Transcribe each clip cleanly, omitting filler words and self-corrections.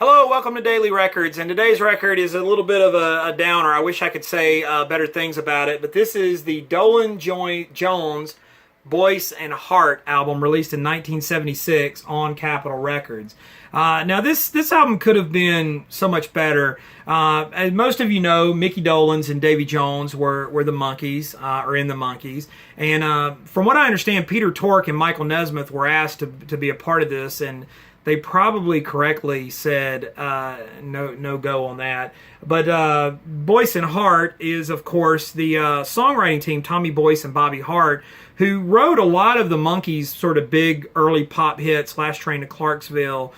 Hello, welcome to Daily Records, and today's record is a little bit of a downer. I wish I could say better things about it, but this is the Dolenz Boyce and Hart album released in 1976 on Capitol Records. Now this album could have been so much better. As most of you know, Micky Dolenz and Davy Jones were the Monkees, or in the Monkees. And from what I understand, Peter Tork and Michael Nesmith were asked to be a part of this, and they probably correctly said no go on that. But Boyce and Hart is, of course, the songwriting team, Tommy Boyce and Bobby Hart, who wrote a lot of the Monkees' sort of big early pop hits, Last Train to Clarksville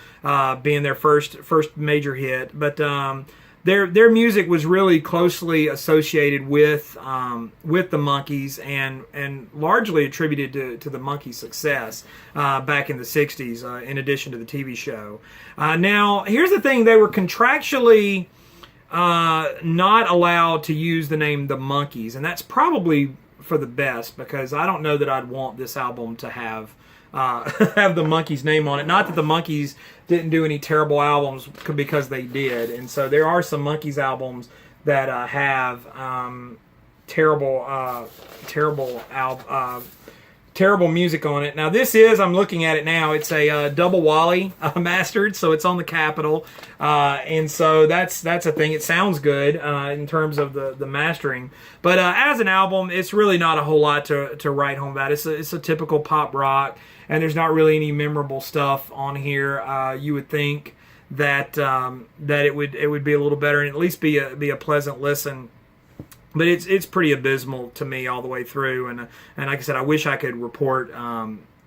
being their first major hit. But their music was really closely associated with the Monkees and largely attributed to the Monkees' success back in the 60s, in addition to the TV show. Now, here's the thing. They were contractually not allowed to use the name The Monkees, and that's probably for the best, because I don't know that I'd want this album to have have the Monkees name on it. Not that the Monkees didn't do any terrible albums, because they did, and so there are some Monkees albums that have terrible music on it. Now this is, I'm looking at it now, it's a double Wally mastered, so it's on the Capitol, and so that's a thing. It sounds good in terms of the mastering, but as an album, it's really not a whole lot to write home about. It's a typical pop rock, and there's not really any memorable stuff on here. You would think that it would be a little better and at least be a pleasant listen. But it's pretty abysmal to me all the way through, and like I said, I wish I could report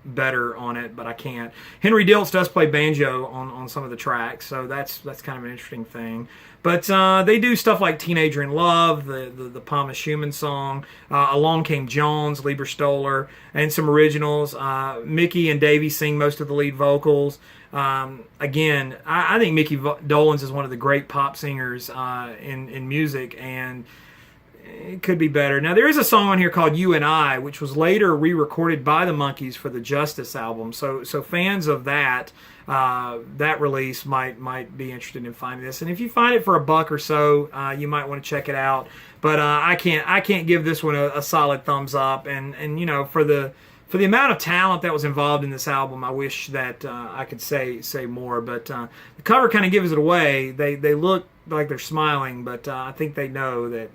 better on it, but I can't. Henry Diltz does play banjo on some of the tracks, so that's kind of an interesting thing. But they do stuff like Teenager in Love, the Palma Schumann song, Along Came Jones, Lieber Stoller, and some originals. Micky and Davy sing most of the lead vocals. Again, I think Micky Dolenz is one of the great pop singers in music, and it could be better. Now, there is a song on here called You and I, which was later re-recorded by the Monkees for the Justice album. So fans of that release might be interested in finding this. And if you find it for $1 or so, you might want to check it out. But I can't give this one a solid thumbs up. And you know, for the amount of talent that was involved in this album, I wish that I could say more. But the cover kind of gives it away. They look like they're smiling, but I think they know that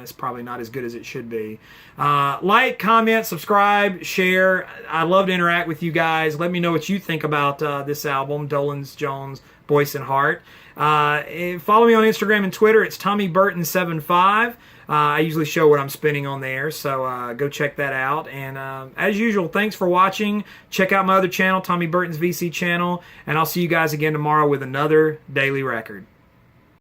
it's probably not as good as it should be. Like, comment, subscribe, share. I love to interact with you guys. Let me know what you think about this album, Dolenz, Jones, Boyce and Hart. Follow me on Instagram and Twitter. It's TommyBurton75. I usually show what I'm spinning on there, so go check that out. And as usual, thanks for watching. Check out my other channel, Tommy Burton's VC channel, and I'll see you guys again tomorrow with another Daily Record.